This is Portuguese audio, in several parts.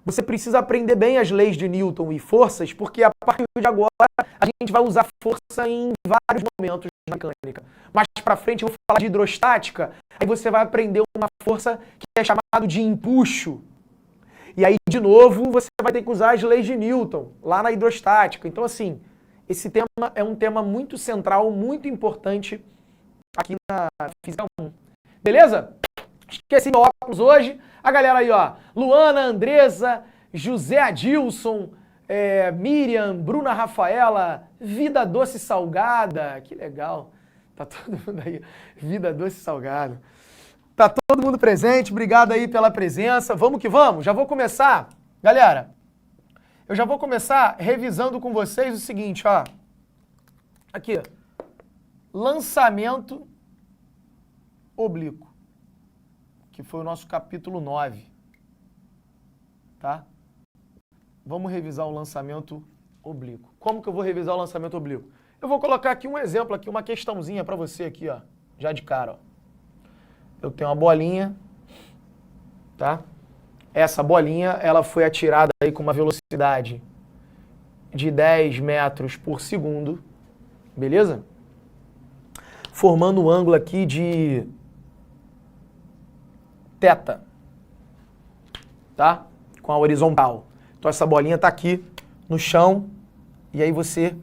você precisa aprender bem as leis de Newton e forças, porque a partir de agora a gente vai usar força em vários momentos da mecânica. Mais para frente eu vou falar de hidrostática, aí você vai aprender uma força que é chamada de empuxo. E aí, de novo, você vai ter que usar as leis de Newton, lá na hidrostática. Então, assim, esse tema é um tema muito central, muito importante aqui na Física 1. Beleza? Esqueci meu óculos hoje. A galera aí, ó. Luana, Andresa, José Adilson, Miriam, Bruna Rafaela, Vida Doce Salgada. Que legal. Tá todo mundo aí. Vida Doce Salgada. Tá todo mundo presente. Obrigado aí pela presença. Vamos que vamos. Já vou começar. Galera, eu já vou começar revisando com vocês o seguinte, ó. Aqui. Lançamento oblíquo, que foi o nosso capítulo 9, tá? Vamos revisar o lançamento oblíquo. Como que eu vou revisar o lançamento oblíquo? Eu vou colocar aqui um exemplo, aqui uma questãozinha para você aqui, ó, já de cara, ó. Eu tenho uma bolinha, tá? Essa bolinha, ela foi atirada aí com uma velocidade de 10 metros por segundo, beleza? Formando um ângulo aqui de θ, tá? Com a horizontal. Então essa bolinha tá aqui no chão e aí você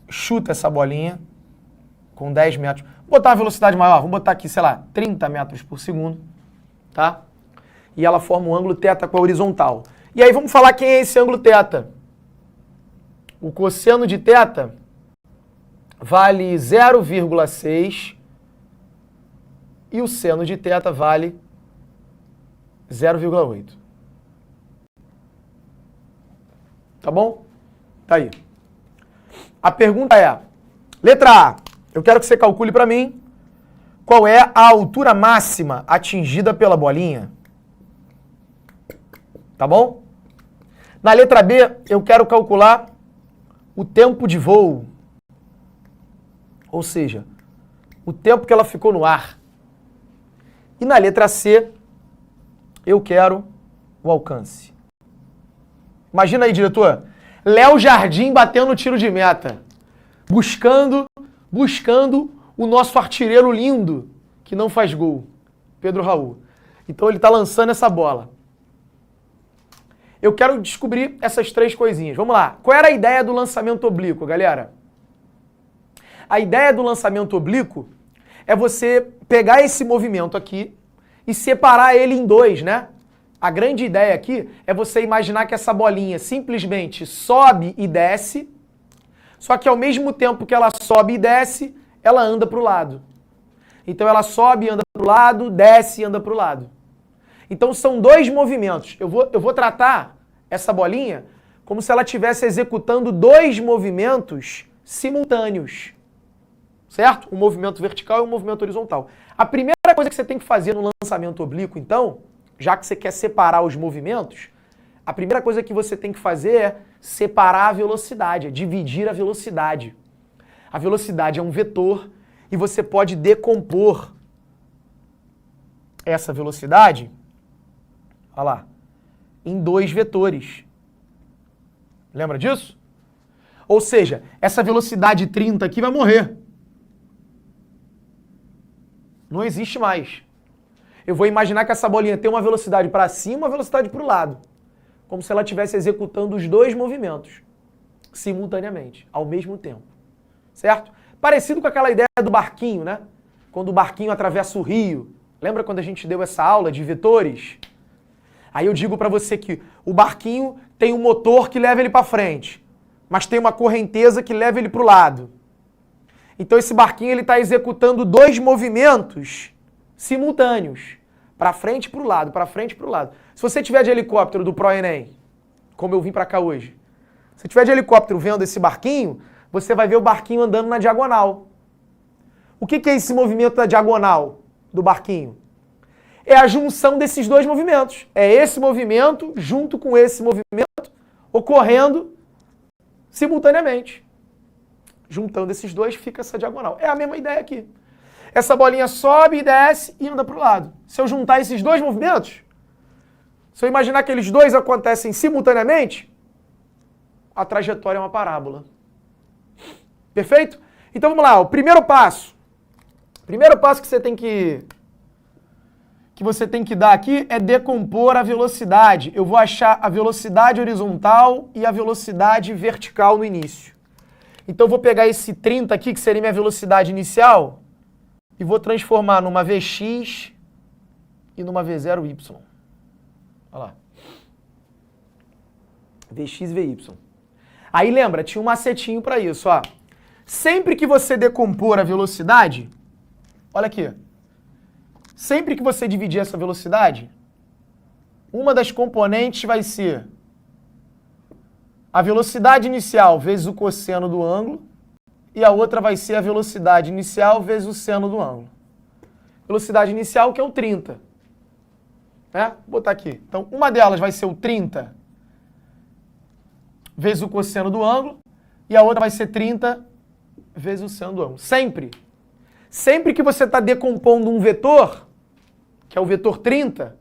chuta essa bolinha com 10 metros. Vou botar uma velocidade maior, vamos botar aqui, sei lá, 30 metros por segundo, tá? E ela forma um ângulo θ com a horizontal. E aí vamos falar quem é esse ângulo θ. O cosseno de θ vale 0,6 e o seno de θ vale 0,8. Tá bom? Tá aí. A pergunta é, letra A, eu quero que você calcule para mim qual é a altura máxima atingida pela bolinha. Tá bom? Na letra B, eu quero calcular o tempo de voo. Ou seja, o tempo que ela ficou no ar. E na letra C, eu quero o alcance. Imagina aí, diretor, Léo Jardim batendo tiro de meta. Buscando o nosso artilheiro lindo, que não faz gol, Pedro Raul. Então ele está lançando essa bola. Eu quero descobrir essas três coisinhas. Vamos lá. Qual era a ideia do lançamento oblíquo, galera? A ideia do lançamento oblíquo é você pegar esse movimento aqui e separar ele em dois, né? A grande ideia aqui é você imaginar que essa bolinha simplesmente sobe e desce, só que ao mesmo tempo que ela sobe e desce, ela anda para o lado. Então ela sobe e anda para o lado, desce e anda para o lado. Então são dois movimentos. Eu vou tratar essa bolinha como se ela estivesse executando dois movimentos simultâneos. Certo? Um movimento vertical e um movimento horizontal. A primeira coisa que você tem que fazer no lançamento oblíquo, então, já que você quer separar os movimentos, a primeira coisa que você tem que fazer é separar a velocidade, é dividir a velocidade. A velocidade é um vetor e você pode decompor essa velocidade, olha lá, em dois vetores. Lembra disso? Ou seja, essa velocidade 30 aqui vai morrer. Não existe mais. Eu vou imaginar que essa bolinha tem uma velocidade para cima e uma velocidade para o lado. Como se ela estivesse executando os dois movimentos simultaneamente, ao mesmo tempo. Certo? Parecido com aquela ideia do barquinho, né? Quando o barquinho atravessa o rio. Lembra quando a gente deu essa aula de vetores? Aí eu digo para você que o barquinho tem um motor que leva ele para frente, mas tem uma correnteza que leva ele para o lado. Então esse barquinho ele está executando dois movimentos simultâneos, para frente e para o lado, para frente e para o lado. Se você tiver de helicóptero do ProEnem, como eu vim para cá hoje, se tiver de helicóptero vendo esse barquinho, você vai ver o barquinho andando na diagonal. O que é esse movimento da diagonal do barquinho? É a junção desses dois movimentos. É esse movimento junto com esse movimento ocorrendo simultaneamente. Juntando esses dois, fica essa diagonal. É a mesma ideia aqui. Essa bolinha sobe e desce e anda para o lado. Se eu juntar esses dois movimentos, Se eu imaginar que eles dois acontecem simultaneamente, a trajetória é uma parábola. Perfeito? Então vamos lá, o primeiro passo. O primeiro passo que você tem que dar aqui é decompor a velocidade. Eu vou achar a velocidade horizontal e a velocidade vertical no início. Então eu vou pegar esse 30 aqui, que seria minha velocidade inicial, e vou transformar numa Vx e numa V0y. Olha lá. Vx e Vy. Aí lembra, tinha um macetinho para isso, ó. Sempre que você decompor a velocidade, olha aqui. Sempre que você dividir essa velocidade, uma das componentes vai ser a velocidade inicial vezes o cosseno do ângulo e a outra vai ser a velocidade inicial vezes o seno do ângulo. Velocidade inicial que é o 30. Né? Vou botar aqui. Então, uma delas vai ser o 30 vezes o cosseno do ângulo e a outra vai ser 30 vezes o seno do ângulo. Sempre. Sempre que você está decompondo um vetor, que é o vetor 30,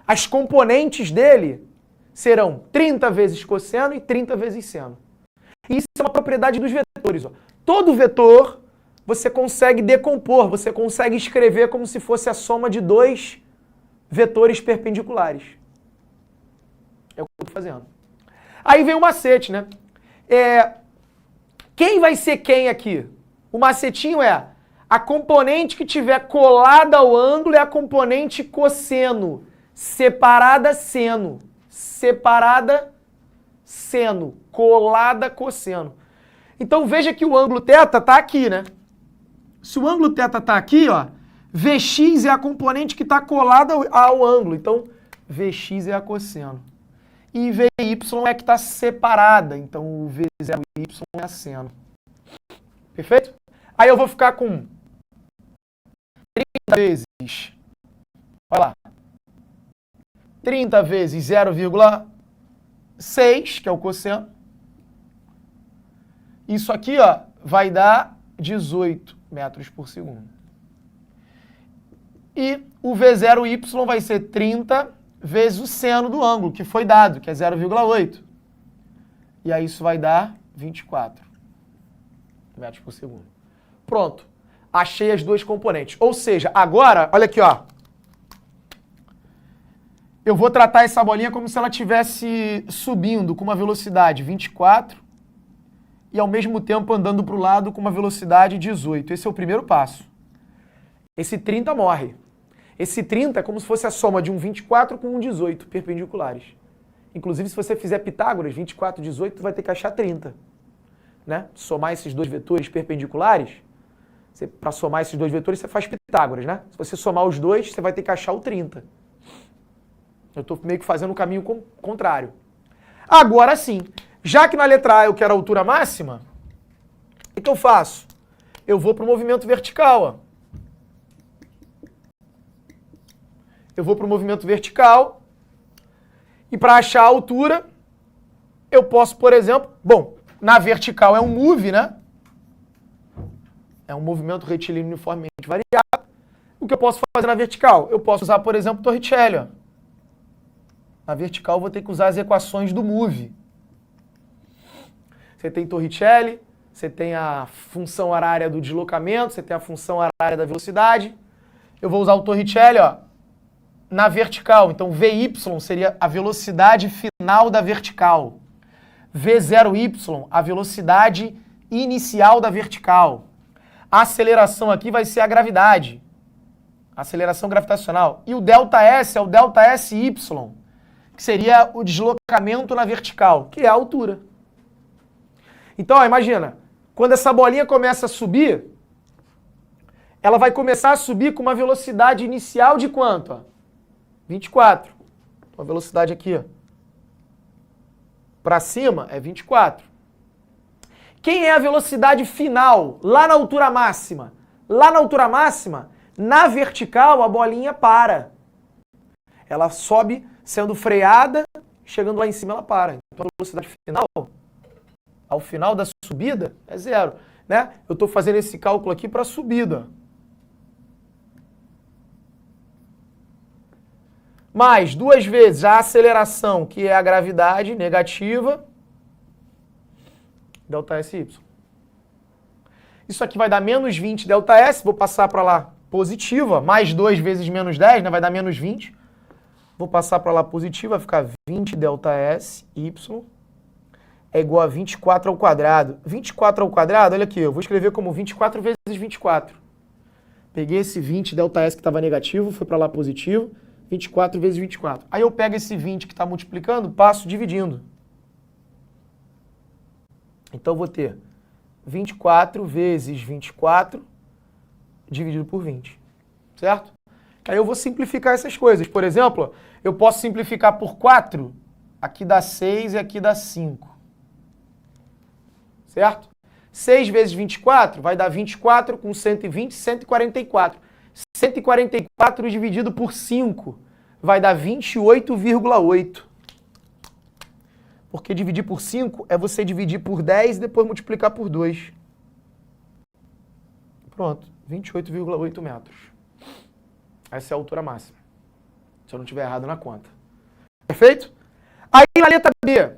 as componentes dele serão 30 vezes cosseno e 30 vezes seno. E isso é uma propriedade dos vetores. Ó. Todo vetor você consegue decompor, você consegue escrever como se fosse a soma de dois vetores perpendiculares. É o que eu estou fazendo. Aí vem o macete, né? Quem vai ser quem aqui? O macetinho é a componente que tiver colada ao ângulo é a componente cosseno. Separada seno. Separada seno. Colada cosseno. Então veja que o ângulo θ está aqui, né? Se o ângulo θ está aqui, ó, Vx é a componente que está colada ao ângulo. Então, Vx é a cosseno. E Vy é que está separada. Então, o V0y é a seno. Perfeito? Aí eu vou ficar com 30 vezes, olha lá, 30 vezes 0,6, que é o cosseno. Isso aqui, ó, vai dar 18 metros por segundo. E o V0y vai ser 30 vezes o seno do ângulo, que foi dado, que é 0,8. E aí isso vai dar 24 metros por segundo. Pronto. Achei as duas componentes. Ou seja, agora, olha aqui, ó. Eu vou tratar essa bolinha como se ela estivesse subindo com uma velocidade 24 e ao mesmo tempo andando para o lado com uma velocidade 18. Esse é o primeiro passo. Esse 30 morre. Esse 30 é como se fosse a soma de um 24 com um 18 perpendiculares. Inclusive, se você fizer Pitágoras, 24 e 18, vai ter que achar 30. Né? Somar esses dois vetores perpendiculares, para somar esses dois vetores, você faz Pitágoras, né? Se você somar os dois, você vai ter que achar o 30. Eu estou meio que fazendo o caminho contrário. Agora sim, já que na letra A eu quero a altura máxima, o que eu faço? Eu vou para o movimento vertical. Ó. Eu vou para o movimento vertical e para achar a altura, eu posso, por exemplo, bom, na vertical é um move, né? É um movimento retilíneo uniformemente variável. O que eu posso fazer na vertical? Eu posso usar, por exemplo, Torricelli. Ó. Na vertical eu vou ter que usar as equações do move. Você tem Torricelli, você tem a função horária do deslocamento, você tem a função horária da velocidade. Eu vou usar o Torricelli, ó, na vertical. Então, Vy seria a velocidade final da vertical. V0y, a velocidade inicial da vertical. A aceleração aqui vai ser a gravidade. A aceleração gravitacional. E o ΔS é o ΔSY, que seria o deslocamento na vertical, que é a altura. Então, ó, imagina, quando essa bolinha começa a subir, ela vai começar a subir com uma velocidade inicial de quanto? Ó? 24. Então, a velocidade aqui, ó, para cima é 24. Quem é a velocidade final lá na altura máxima? Lá na altura máxima, na vertical, a bolinha para. Ela sobe sendo freada, chegando lá em cima ela para. Então a velocidade final, ao final da subida, é 0. Né? Eu estou fazendo esse cálculo aqui para a subida. mais 2 vezes a aceleração, que é a gravidade negativa, ΔSY. Isso aqui vai dar menos 20 ΔS, vou passar para lá positiva, mais 2 vezes menos 10, né, vai dar menos 20. Vou passar para lá positiva, vai ficar 20 ΔS, Y, é igual a 24 ao quadrado. 24 ao quadrado, olha aqui, eu vou escrever como 24 vezes 24. Peguei esse 20 ΔS que estava negativo, foi para lá positivo, 24 vezes 24. Aí eu pego esse 20 que está multiplicando, passo dividindo. Então eu vou ter 24 vezes 24 dividido por 20, certo? Aí eu vou simplificar essas coisas. Por exemplo, eu posso simplificar por 4, aqui dá 6 e aqui dá 5. Certo? 6 vezes 24 vai dar 24 com 120, 144. 144 dividido por 5 vai dar 28,8. Porque dividir por 5 é você dividir por 10 e depois multiplicar por 2. Pronto, 28,8 metros. Essa é a altura máxima. Se eu não estiver errado na conta. Perfeito? Aí na letra B.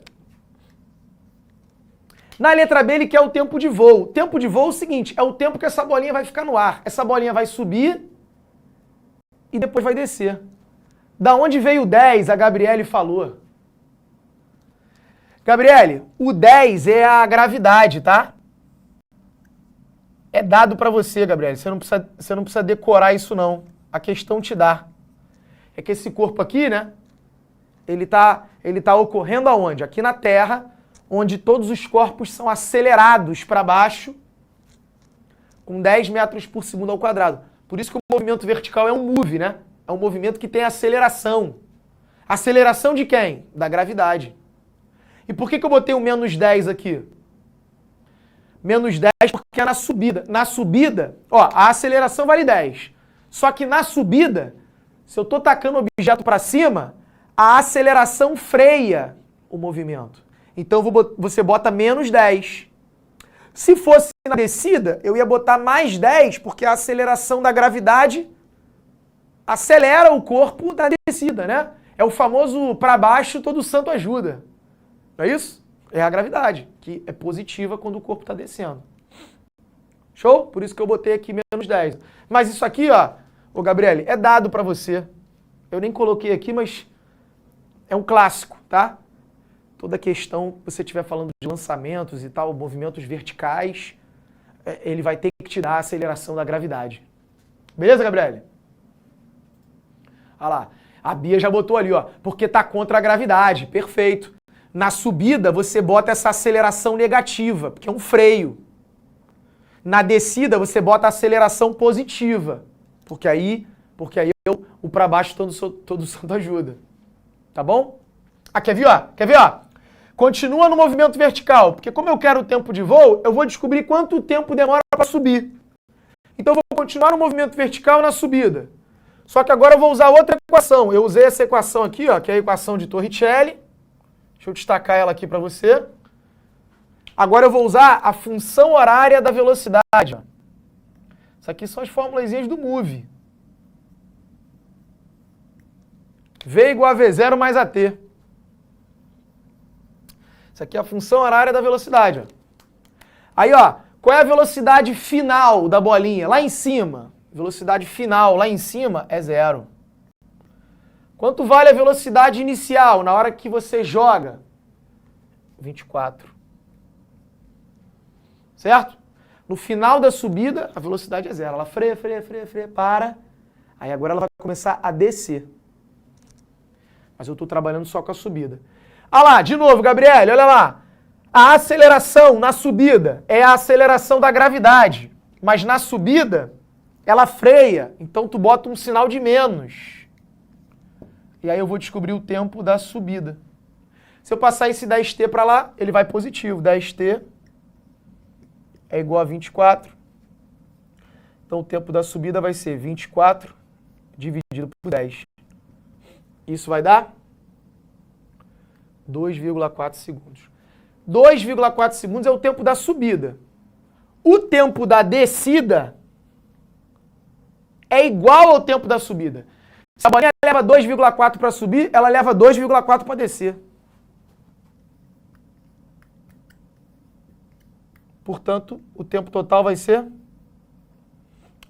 Na letra B ele quer o tempo de voo. O tempo de voo é o seguinte, é o tempo que essa bolinha vai ficar no ar. Essa bolinha vai subir e depois vai descer. Da onde veio o 10, a Gabriele falou. Gabriele, o 10 é a gravidade, tá? É dado pra você, Gabriele. Você não precisa decorar isso não. A questão te dá. É que esse corpo aqui, né? Ele tá ocorrendo aonde? Aqui na Terra, onde todos os corpos são acelerados para baixo com 10 metros por segundo ao quadrado. Por isso que o movimento vertical é um move, né? É um movimento que tem aceleração. Aceleração de quem? Da gravidade. E por que eu botei o menos 10 aqui? Menos 10 porque é na subida. Na subida, ó, a aceleração vale 10. Só que na subida, se eu estou tacando o objeto para cima, a aceleração freia o movimento. Então você bota menos 10. Se fosse na descida, eu ia botar mais 10, porque a aceleração da gravidade acelera o corpo da descida, né? É o famoso para baixo todo santo ajuda. Não é isso? É a gravidade, que é positiva quando o corpo está descendo. Show? Por isso que eu botei aqui menos 10. Mas isso aqui, ó, ô Gabriele, é dado para você. Eu nem coloquei aqui, mas é um clássico, tá? Toda questão que você estiver falando de lançamentos e tal, movimentos verticais, ele vai ter que te dar a aceleração da gravidade. Beleza, Gabriele? Olha lá, a Bia já botou ali, ó, porque tá contra a gravidade. Perfeito. Na subida, você bota essa aceleração negativa, porque é um freio. Na descida, você bota a aceleração positiva, porque aí o para baixo todo santo ajuda. Tá bom? Ah, quer ver, ó? Quer ver, ó? Continua no movimento vertical, porque como eu quero o tempo de voo, eu vou descobrir quanto tempo demora para subir. Então eu vou continuar no movimento vertical na subida. Só que agora eu vou usar outra equação. Eu usei essa equação aqui, ó, que é a equação de Torricelli. Deixa eu destacar ela aqui para você. Agora eu vou usar a função horária da velocidade. Ó. Isso aqui são as formulazinhas do MOVE. V igual a V0 mais AT. Isso aqui é a função horária da velocidade. Ó. Aí, ó, qual é a velocidade final da bolinha? Lá em cima. Velocidade final lá em cima é 0. Quanto vale a velocidade inicial na hora que você joga? 24. Certo? No final da subida, a velocidade é 0. Ela freia, para. Aí agora ela vai começar a descer. Mas eu estou trabalhando só com a subida. Ah lá, de novo, Gabriele, olha lá. A aceleração na subida é a aceleração da gravidade. Mas na subida, ela freia. Então tu bota um sinal de menos. E aí eu vou descobrir o tempo da subida. Se eu passar esse 10t para lá, ele vai positivo. 10t é igual a 24. Então o tempo da subida vai ser 24 dividido por 10. Isso vai dar 2,4 segundos. 2,4 segundos é o tempo da subida. O tempo da descida é igual ao tempo da subida. Se a bolinha leva 2,4 para subir, ela leva 2,4 para descer. Portanto, o tempo total vai ser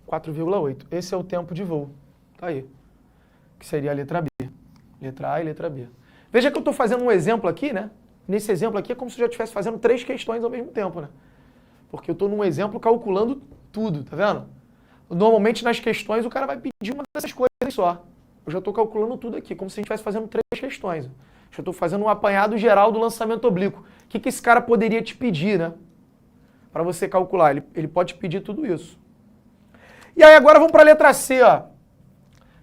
4,8. Esse é o tempo de voo. Tá aí. Que seria a letra B. Letra A e letra B. Veja que eu estou fazendo um exemplo aqui, né? Nesse exemplo aqui é como se eu já estivesse fazendo 3 questões ao mesmo tempo, né? Porque eu estou num exemplo calculando tudo, tá vendo? Normalmente nas questões o cara vai pedir uma dessas coisas só. Eu já estou calculando tudo aqui, como se a gente estivesse fazendo 3 questões. Já estou fazendo um apanhado geral do lançamento oblíquo. O que esse cara poderia te pedir, né? Para você calcular. Ele pode te pedir tudo isso. E aí agora vamos para a letra C, ó.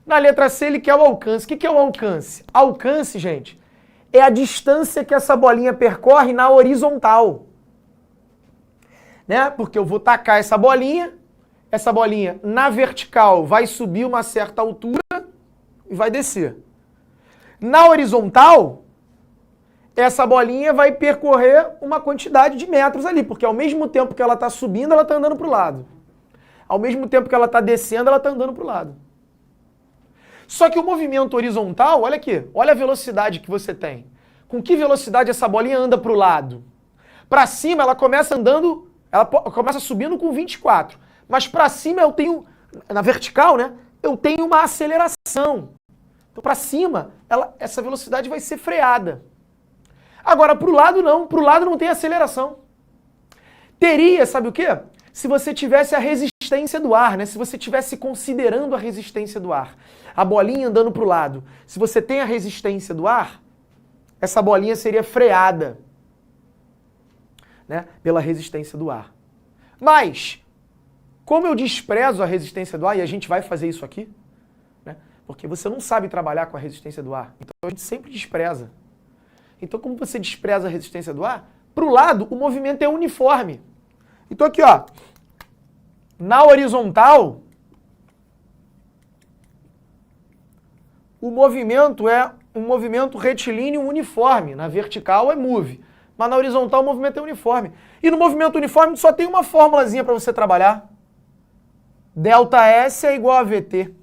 Na letra C ele quer o alcance. O que é o alcance? Alcance, gente, é a distância que essa bolinha percorre na horizontal. Né? Porque eu vou tacar essa bolinha na vertical vai subir uma certa altura e vai descer. Na horizontal, essa bolinha vai percorrer uma quantidade de metros ali, porque ao mesmo tempo que ela está subindo, ela está andando para o lado. Ao mesmo tempo que ela está descendo, ela está andando para o lado. Só que o movimento horizontal, olha aqui, olha a velocidade que você tem. Com que velocidade essa bolinha anda para o lado? Para cima ela começa andando, ela começa subindo com 24. Mas para cima eu tenho, na vertical, né? Eu tenho uma aceleração. Então para cima, essa velocidade vai ser freada. Agora para o lado não tem aceleração. Teria, sabe o quê? Se você tivesse a resistência do ar, né? Se você estivesse considerando a resistência do ar. A bolinha andando para o lado. Se você tem a resistência do ar, essa bolinha seria freada, né? Pela resistência do ar. Mas, como eu desprezo a resistência do ar, e a gente vai fazer isso aqui, né? Porque você não sabe trabalhar com a resistência do ar. Então a gente sempre despreza. Então como você despreza a resistência do ar, para o lado o movimento é uniforme. Então aqui, ó, na horizontal, o movimento é um movimento retilíneo uniforme. Na vertical é move, mas na horizontal o movimento é uniforme. E no movimento uniforme só tem uma formulazinha para você trabalhar. ΔS é igual a VT.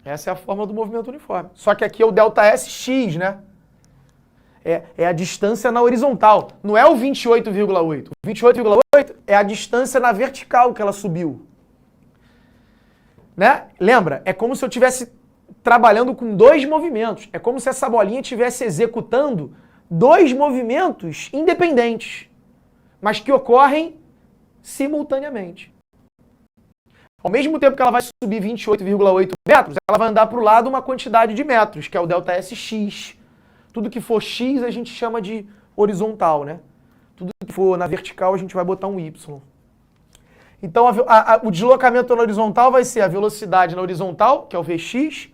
Essa é a fórmula do movimento uniforme. Só que aqui é o ΔSx, né? É a distância na horizontal. Não é o 28,8. O 28,8 é a distância na vertical que ela subiu. Né? Lembra? É como se eu estivesse trabalhando com 2 movimentos. É como se essa bolinha estivesse executando 2 movimentos independentes, mas que ocorrem simultaneamente. Ao mesmo tempo que ela vai subir 28,8 metros, ela vai andar para o lado uma quantidade de metros, que é o ΔSx. Tudo que for x a gente chama de horizontal, né? Tudo que for na vertical a gente vai botar um y. Então o deslocamento na horizontal vai ser a velocidade na horizontal, que é o Vx,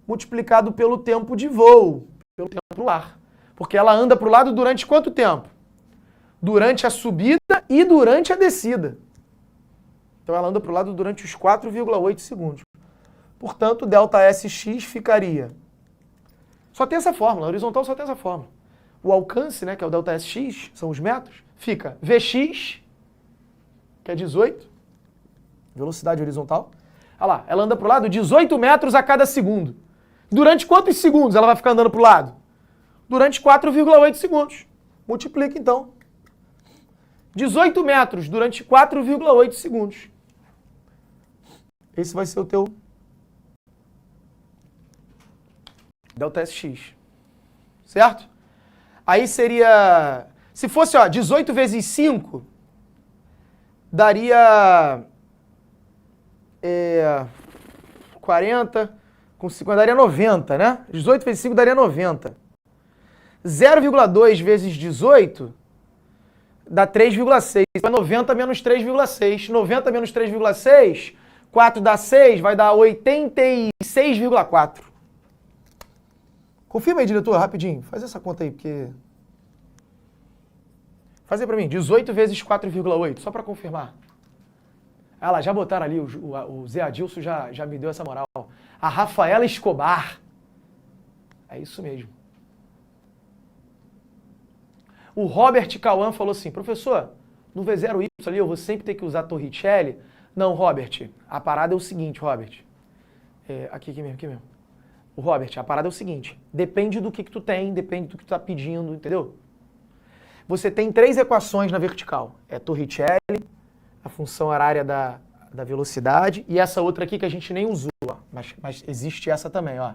multiplicado pelo tempo de voo, pelo tempo no ar. Porque ela anda para o lado durante quanto tempo? Durante a subida e durante a descida. Então ela anda para o lado durante os 4,8 segundos. Portanto, ΔSx ficaria... Só tem essa fórmula, a horizontal só tem essa fórmula. O alcance, né, que é o ΔSx, são os metros, fica Vx, que é 18, velocidade horizontal. Olha lá, ela anda para o lado 18 metros a cada segundo. Durante quantos segundos ela vai ficar andando para o lado? Durante 4,8 segundos. Multiplica então. 18 metros durante 4,8 segundos. Esse vai ser o teu ΔSx. Certo? Aí seria... Se fosse, ó, 18 vezes 5, daria... 40, com 50 daria 90, né? 18 vezes 5 daria 90. 0,2 vezes 18 dá 3,6. 90 menos 3,6. 90 menos 3,6, 4 dá 6, vai dar 86,4. Confirma aí, diretor, rapidinho. Faz essa conta aí, porque... Faz aí pra mim. 18 vezes 4,8, só pra confirmar. Ah lá, já botaram ali, o Zé Adilson já me deu essa moral. A Rafaela Escobar. É isso mesmo. O Robert Cauã falou assim, professor, no V0Y ali eu vou sempre ter que usar Torricelli? Não, Robert, a parada é o seguinte, Robert. Aqui mesmo. O Robert, a parada é o seguinte, depende do que tu tem, depende do que tu tá pedindo, entendeu? Você tem 3 equações na vertical. É Torricelli, a função horária da velocidade, e essa outra aqui que a gente nem usou, ó, mas existe essa também, ó.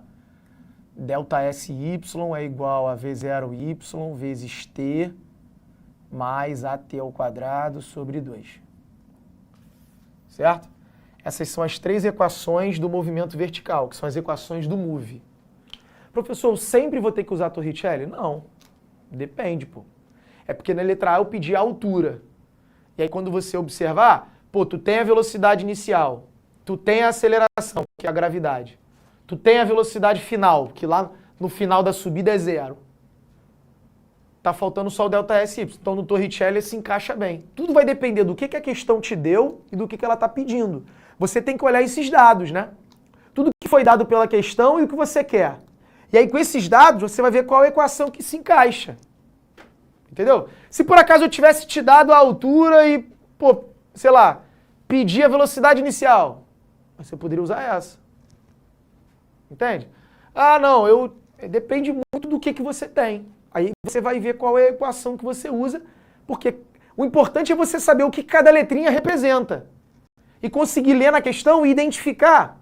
Delta SY é igual a V0Y vezes T mais AT ao quadrado sobre 2. Certo? Essas são as 3 equações do movimento vertical, que são as equações do move. Professor, eu sempre vou ter que usar Torricelli? Não. Depende, pô. É porque na letra A eu pedi a altura. E aí quando você observar, pô, tu tem a velocidade inicial, tu tem a aceleração, que é a gravidade. Tu tem a velocidade final, que lá no final da subida é 0. Tá faltando só o delta SY. Então no Torricelli se encaixa bem. Tudo vai depender do que a questão te deu e do que ela tá pedindo. Você tem que olhar esses dados, né? Tudo que foi dado pela questão e o que você quer. E aí com esses dados você vai ver qual a equação que se encaixa. Entendeu? Se por acaso eu tivesse te dado a altura e, pô, sei lá, pedir a velocidade inicial, você poderia usar essa. Entende? Ah, não, depende muito do que você tem. Aí você vai ver qual é a equação que você usa, porque o importante é você saber o que cada letrinha representa. E conseguir ler na questão e identificar.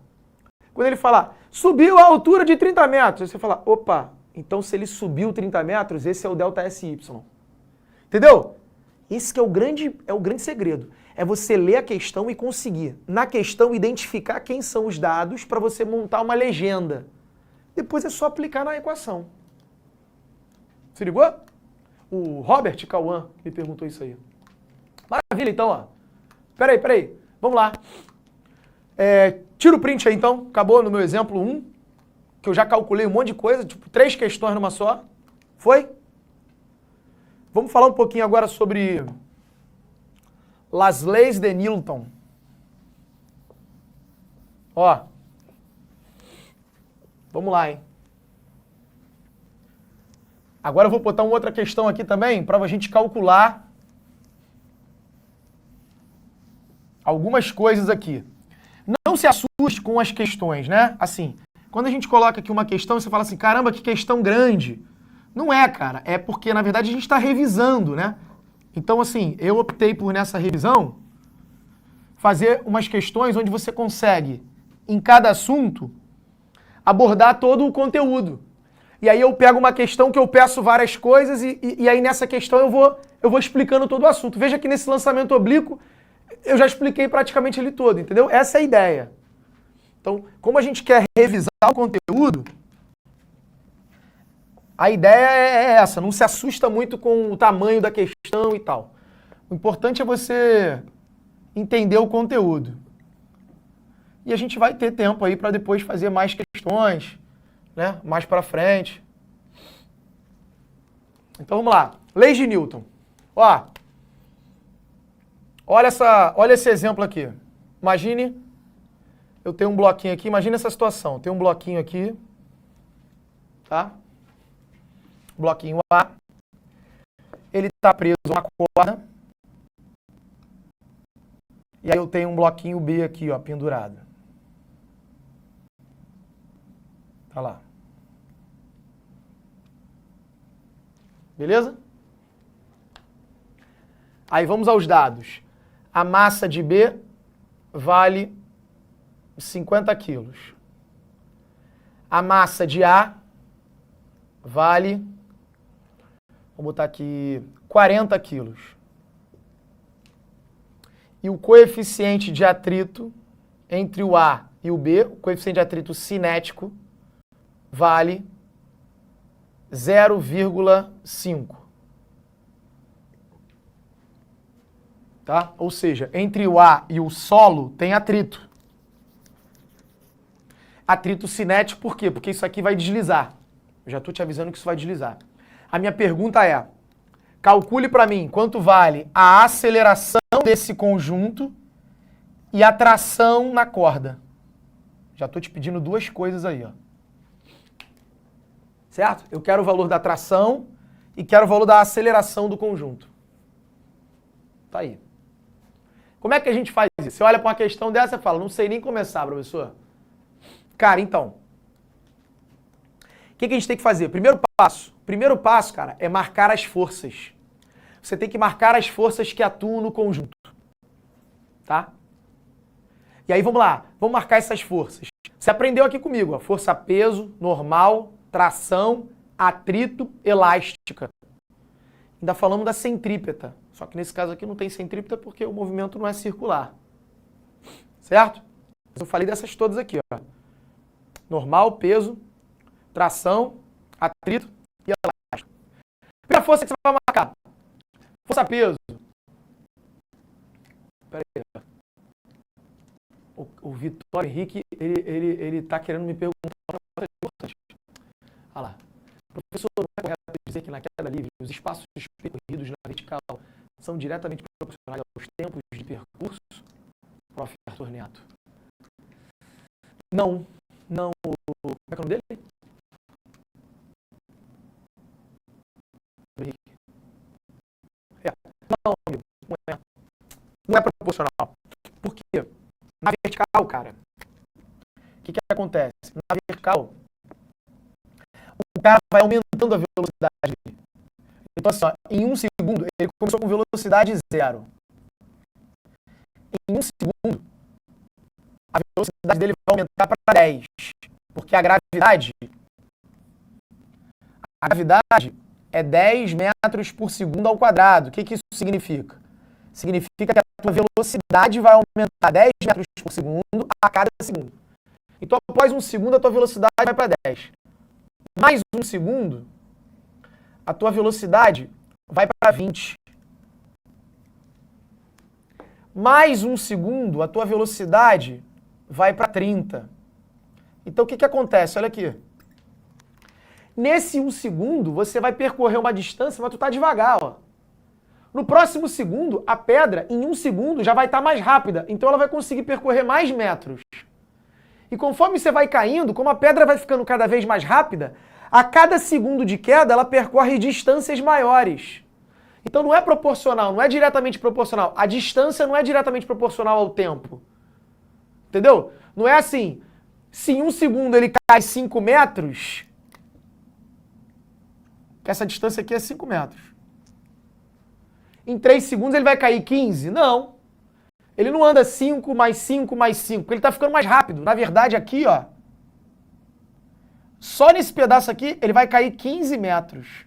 Quando ele falar, subiu a altura de 30 metros, você fala, opa, então se ele subiu 30 metros, esse é o delta SY. Entendeu? Esse que é o grande segredo. É você ler a questão e conseguir, na questão, identificar quem são os dados para você montar uma legenda. Depois é só aplicar na equação. Se ligou? O Robert Cauã me perguntou isso aí. Maravilha, então, ó. Peraí. Vamos lá. Tira o print aí, então. Acabou no meu exemplo 1, que eu já calculei um monte de coisa, tipo 3 questões numa só. Foi? Vamos falar um pouquinho agora sobre Las Leis de Newton. Ó. Vamos lá, hein? Agora eu vou botar uma outra questão aqui também para a gente calcular algumas coisas aqui. Não se assuste com as questões, né? Assim, quando a gente coloca aqui uma questão, você fala assim, caramba, que questão grande. Não é, cara. É porque, na verdade, a gente está revisando, né? Então, assim, eu optei por, nessa revisão, fazer umas questões onde você consegue, em cada assunto, abordar todo o conteúdo. E aí eu pego uma questão que eu peço várias coisas e aí nessa questão eu vou explicando todo o assunto. Veja que nesse lançamento oblíquo eu já expliquei praticamente ele todo, entendeu? Essa é a ideia. Então, como a gente quer revisar o conteúdo, a ideia é essa, não se assusta muito com o tamanho da questão e tal. O importante é você entender o conteúdo. E a gente vai ter tempo aí para depois fazer mais questões, né? Mais para frente. Então vamos lá. Leis de Newton. Ó. Olha esse exemplo aqui. Imagine, eu tenho um bloquinho aqui, imagine essa situação. Tem um bloquinho aqui, tá? Bloquinho A. Ele está preso a uma corda. E aí eu tenho um bloquinho B aqui, ó, pendurado. Tá lá. Beleza? Aí vamos aos dados. A massa de B vale 50 quilos. A massa de A vale, vamos botar aqui, 40 quilos. E o coeficiente de atrito entre o A e o B, o coeficiente de atrito cinético, vale 0,5. Tá? Ou seja, entre o A e o solo tem atrito. Atrito cinético por quê? Porque isso aqui vai deslizar. Eu já estou te avisando que isso vai deslizar. A minha pergunta é, calcule para mim quanto vale a aceleração desse conjunto e a tração na corda. Já estou te pedindo 2 coisas aí, ó. Certo? Eu quero o valor da tração e quero o valor da aceleração do conjunto. Tá aí. Como é que a gente faz isso? Você olha para uma questão dessa e fala, não sei nem começar, professor. Cara, então, o que a gente tem que fazer? Primeiro passo, cara, é marcar as forças. Você tem que marcar as forças que atuam no conjunto, tá? E aí, vamos lá, vamos marcar essas forças. Você aprendeu aqui comigo, a força peso, normal, tração, atrito, elástica. Ainda falamos da centrípeta, só que nesse caso aqui não tem centrípeta porque o movimento não é circular. Certo? Eu falei dessas todas aqui, ó. Normal, peso, tração, atrito e elástico. Primeira força que você vai marcar. Força peso. Pera aí. O Vitor Henrique, ele tá querendo me perguntar uma coisa importante. Olha lá. Professor, não é correto dizer que na queda livre os espaços percorridos na vertical são diretamente proporcionais aos tempos de percurso? Prof. Arthur Neto. Não. Como é que é o nome dele? Não, amigo. Não é proporcional. Por quê? Na vertical, cara, o que acontece? Na vertical, o cara vai aumentando a velocidade dele. Então, assim, ó, em 1 segundo, ele começou com velocidade 0. Em 1 segundo, a velocidade dele vai aumentar para 10. Porque a gravidade é 10 metros por segundo ao quadrado. O que isso significa? Significa que a tua velocidade vai aumentar 10 metros por segundo a cada segundo. Então, após 1 segundo, a tua velocidade vai para 10. Mais 1 segundo, a tua velocidade vai para 20. Mais 1 segundo, a tua velocidade vai para 30. Então, o que acontece? Olha aqui. Nesse 1 segundo, você vai percorrer uma distância, mas tu tá devagar, ó. No próximo segundo, a pedra, em 1 segundo, já vai estar mais rápida. Então, ela vai conseguir percorrer mais metros. E conforme você vai caindo, como a pedra vai ficando cada vez mais rápida, a cada segundo de queda, ela percorre distâncias maiores. Então, não é proporcional, não é diretamente proporcional. A distância não é diretamente proporcional ao tempo. Entendeu? Não é assim, se em 1 segundo ele cai 5 metros, que essa distância aqui é 5 metros. Em 3 segundos ele vai cair 15? Não. Ele não anda 5 mais 5 mais 5, porque ele está ficando mais rápido. Na verdade, aqui, ó, só nesse pedaço aqui, ele vai cair 15 metros.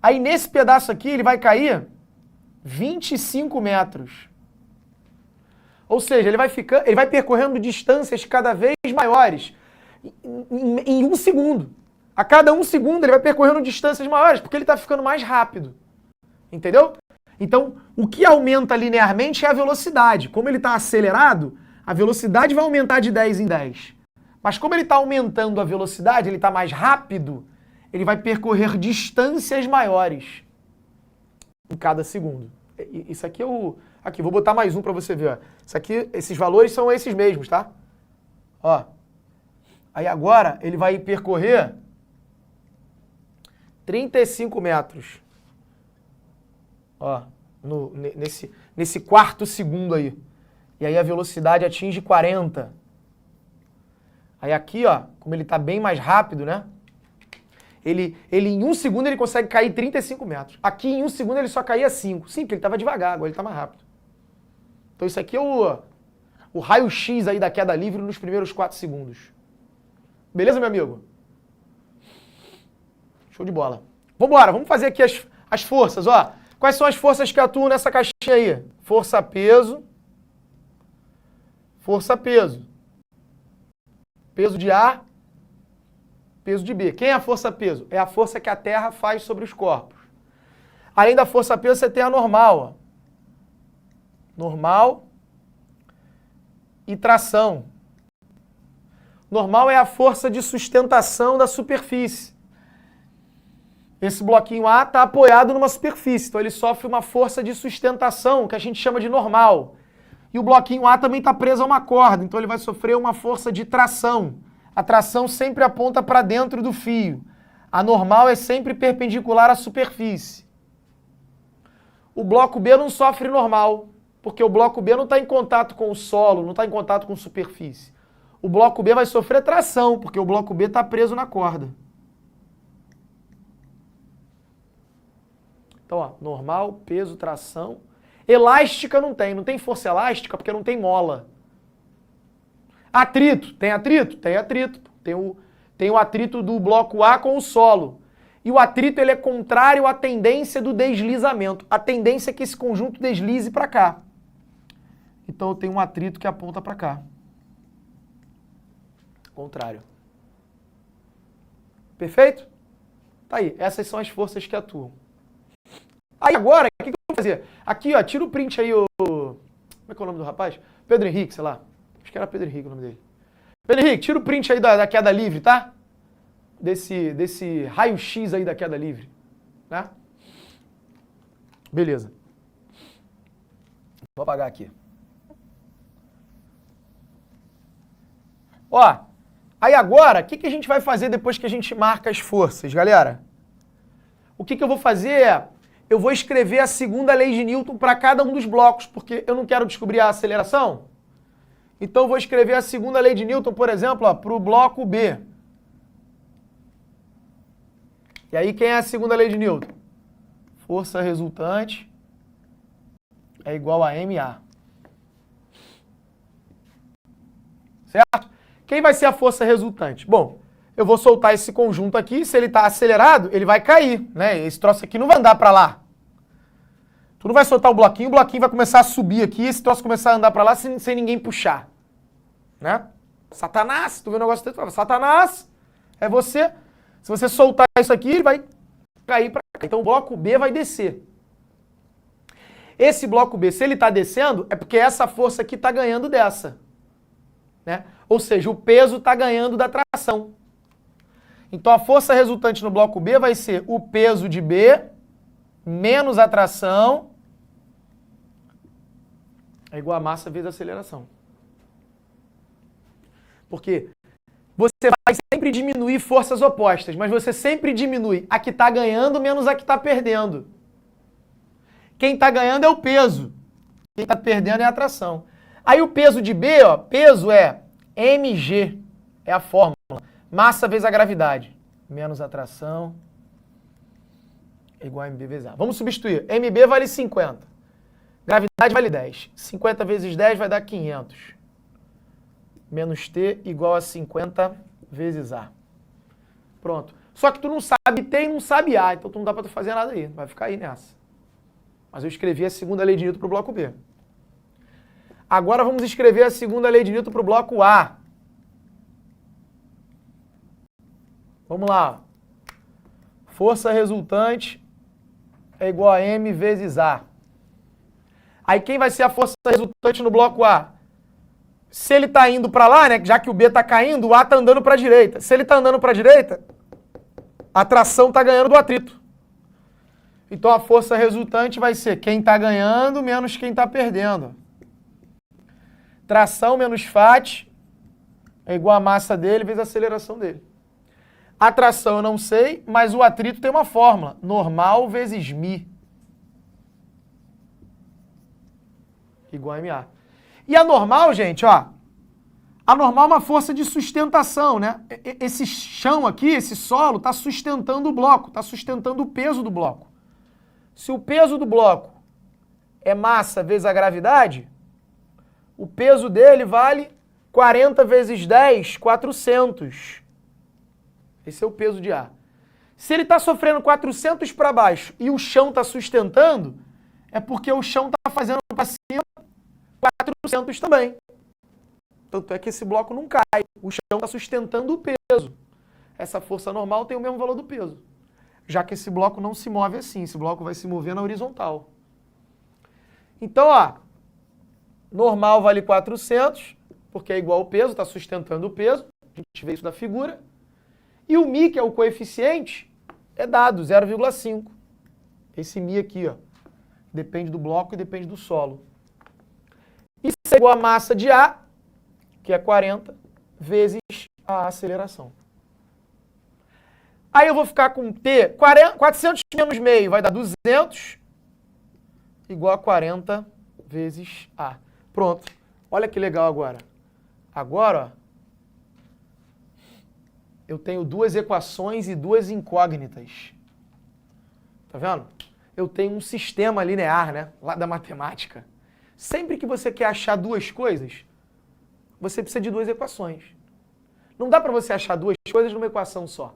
Aí, nesse pedaço aqui, ele vai cair 25 metros. Ou seja, ele vai percorrendo distâncias cada vez maiores em 1 segundo. A cada 1 segundo, ele vai percorrendo distâncias maiores, porque ele está ficando mais rápido. Entendeu? Então, o que aumenta linearmente é a velocidade. Como ele está acelerado, a velocidade vai aumentar de 10 em 10. Mas como ele está aumentando a velocidade, ele está mais rápido, ele vai percorrer distâncias maiores em cada segundo. Isso aqui é o... Aqui, vou botar mais um para você ver. Ó. Isso aqui, esses valores são esses mesmos, tá? Ó. Aí agora ele vai percorrer 35 metros. Ó, nesse quarto segundo aí. E aí a velocidade atinge 40. Aí aqui, ó, como ele está bem mais rápido, né? Ele em 1 segundo ele consegue cair 35 metros. Aqui em 1 segundo ele só caía 5. Sim, porque ele estava devagar, agora ele está mais rápido. Então isso aqui é o raio-x aí da queda livre nos primeiros 4 segundos. Beleza, meu amigo? Show de bola. Vambora, vamos fazer aqui as forças, ó. Quais são as forças que atuam nessa caixinha aí? Força-peso. Força-peso. Peso de A, peso de B. Quem é a força-peso? É a força que a Terra faz sobre os corpos. Além da força-peso, você tem a normal. Ó. Normal e tração. Normal é a força de sustentação da superfície. Esse bloquinho A está apoiado numa superfície, então ele sofre uma força de sustentação, que a gente chama de normal. E o bloquinho A também está preso a uma corda, então ele vai sofrer uma força de tração. A tração sempre aponta para dentro do fio. A normal é sempre perpendicular à superfície. O bloco B não sofre normal, porque o bloco B não está em contato com o solo, não está em contato com superfície. o bloco B vai sofrer tração, porque o bloco B está preso na corda. Então, ó, normal, peso, tração. Elástica não tem força elástica porque não tem mola. Atrito, tem atrito? Tem atrito. Tem o atrito do bloco A com o solo. E o atrito ele é contrário à tendência do deslizamento. A tendência é que esse conjunto deslize para cá. Então eu tenho um atrito que aponta para cá. Contrário. Perfeito? Tá aí, essas são as forças que atuam. Aí agora, o que eu vou fazer? Aqui, ó, tira o print aí, como é que é o nome do rapaz? Pedro Henrique, sei lá. Acho que era Pedro Henrique o nome dele. Pedro Henrique, tira o print aí da queda livre, tá? Desse raio-x aí da queda livre. Né? Beleza. Vou apagar aqui. Ó, aí agora, o que a gente vai fazer depois que a gente marca as forças, galera? O que eu vou fazer é, eu vou escrever a segunda lei de Newton para cada um dos blocos, porque eu não quero descobrir a aceleração. Então eu vou escrever a segunda lei de Newton, por exemplo, para o bloco B. E aí quem é a segunda lei de Newton? Força resultante é igual a MA. Certo? Quem vai ser a força resultante? Bom, eu vou soltar esse conjunto aqui, se ele está acelerado, ele vai cair, né? Esse troço aqui não vai andar para lá. Tu não vai soltar o bloquinho vai começar a subir aqui, esse troço começar a andar para lá sem ninguém puxar. Né? Satanás, tu vê o negócio desse, tu fala, Satanás, é você. Se você soltar isso aqui, ele vai cair para cá. Então o bloco B vai descer. Esse bloco B, se ele está descendo, é porque essa força aqui está ganhando dessa. Né? Ou seja, o peso está ganhando da tração. Então a força resultante no bloco B vai ser o peso de B menos a tração é igual a massa vezes a aceleração. Porque você vai sempre diminuir forças opostas, mas você sempre diminui a que está ganhando menos a que está perdendo. Quem está ganhando é o peso. Quem está perdendo é a tração. Aí o peso de B, ó, peso é mg, é a fórmula. Massa vezes a gravidade. Menos a tração é igual a mb vezes a. Vamos substituir. mb vale 50. Gravidade vale 10. 50 vezes 10 vai dar 500. Menos T igual a 50 vezes A. Pronto. Só que tu não sabe T e não sabe A, então tu não dá pra tu fazer nada aí. Vai ficar aí nessa. Mas eu escrevi a segunda lei de Newton pro bloco B. Agora vamos escrever a segunda lei de Newton pro bloco A. Vamos lá. Força resultante é igual a M vezes A. Aí quem vai ser a força resultante no bloco A? Se ele está indo para lá, né, já que o B está caindo, o A está andando para a direita. Se ele está andando para a direita, a tração está ganhando do atrito. Então a força resultante vai ser quem está ganhando menos quem está perdendo. Tração menos Fat é igual a massa dele vezes a aceleração dele. A tração eu não sei, mas o atrito tem uma fórmula. Normal vezes μ. Igual a MA. E a normal, gente, ó, a normal é uma força de sustentação, né? Esse chão aqui, esse solo, está sustentando o bloco, está sustentando o peso do bloco. Se o peso do bloco é massa vezes a gravidade, o peso dele vale 40 vezes 10, 400. Esse é o peso de A. Se ele está sofrendo 400 para baixo e o chão está sustentando, é porque o chão está fazendo para cima 400 também. Tanto é que esse bloco não cai. O chão está sustentando o peso. Essa força normal tem o mesmo valor do peso. Já que esse bloco não se move assim. Esse bloco vai se mover na horizontal. Então, ó, normal vale 400, porque é igual ao peso, está sustentando o peso. A gente vê isso da figura. E o μ, que é o coeficiente, é dado, 0,5. Esse μ aqui, ó, depende do bloco e depende do solo. Isso é igual a massa de A, que é 40, vezes a aceleração. Aí eu vou ficar com T, 400 menos meio vai dar 200, igual a 40 vezes A. Pronto. Olha que legal agora. Agora, ó, eu tenho duas equações e duas incógnitas. Tá vendo? Eu tenho um sistema linear, né? Lá da matemática. Sempre que você quer achar duas coisas, você precisa de duas equações. Não dá para você achar duas coisas numa equação só.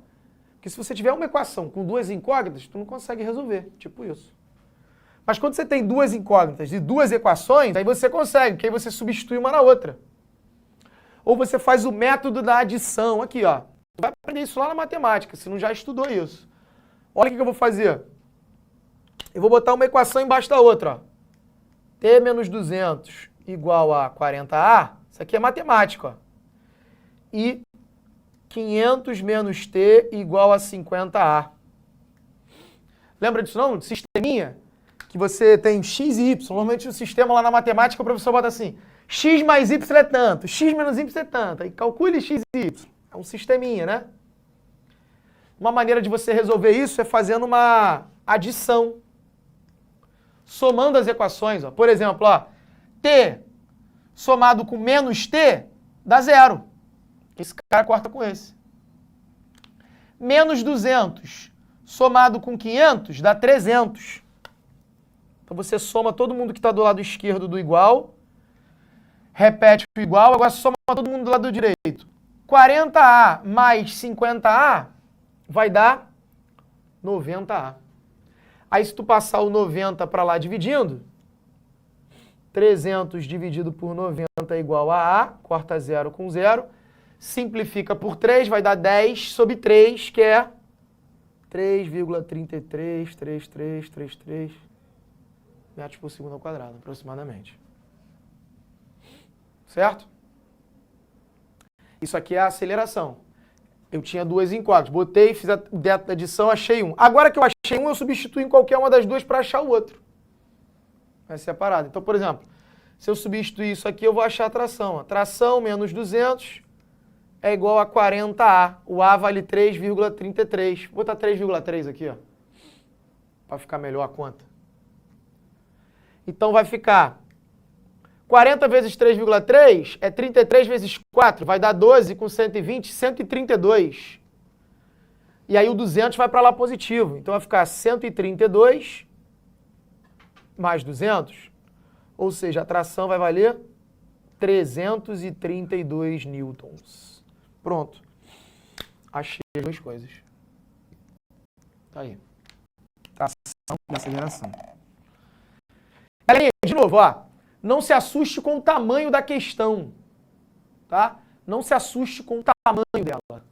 Porque se você tiver uma equação com duas incógnitas, tu não consegue resolver. Tipo isso. Mas quando você tem duas incógnitas e duas equações, aí você consegue, porque aí você substitui uma na outra. Ou você faz o método da adição. Aqui, ó. Tu vai aprender isso lá na matemática, se não já estudou isso. Olha o que eu vou fazer. Eu vou botar uma equação embaixo da outra, ó. T menos 200 igual a 40A. Isso aqui é matemática, ó. E 500 menos T igual a 50A. Lembra disso não? De sisteminha? Que você tem x e y. Normalmente o sistema lá na matemática o professor bota assim, x mais y é tanto, x menos y é tanto. Aí calcule x e y. É um sisteminha, né? Uma maneira de você resolver isso é fazendo uma adição. Somando as equações. Ó. Por exemplo, ó, t somado com menos t dá zero. Esse cara corta com esse. Menos 200 somado com 500 dá 300. Então você soma todo mundo que está do lado esquerdo do igual, repete o igual, agora soma todo mundo do lado direito. 40A mais 50A vai dar 90A. Aí se tu passar o 90 para lá dividindo, 300 dividido por 90 é igual a A, corta 0 com 0, simplifica por 3, vai dar 10 sobre 3, que é 3,333333 metros por segundo ao quadrado, aproximadamente. Certo? Isso aqui é a aceleração. Eu tinha duas incógnitas, botei, fiz a adição, achei um. Agora que eu achei um, eu substituo em qualquer uma das duas para achar o outro. Vai separado. Então, por exemplo, se eu substituir isso aqui, eu vou achar a tração. A tração menos 200 é igual a 40A. O A vale 3,33. Vou botar 3,3 aqui, ó, para ficar melhor a conta. Então vai ficar 40 vezes 3,3 é 33 vezes 4, vai dar 12 com 120, 132. E aí o 200 vai para lá positivo. Então vai ficar 132 mais 200, ou seja, a tração vai valer 332 newtons. Pronto. Achei as duas coisas. Tá aí. Tração e aceleração. Galerinha, de novo, ó. Não se assuste com o tamanho da questão, tá? Não se assuste com o tamanho dela.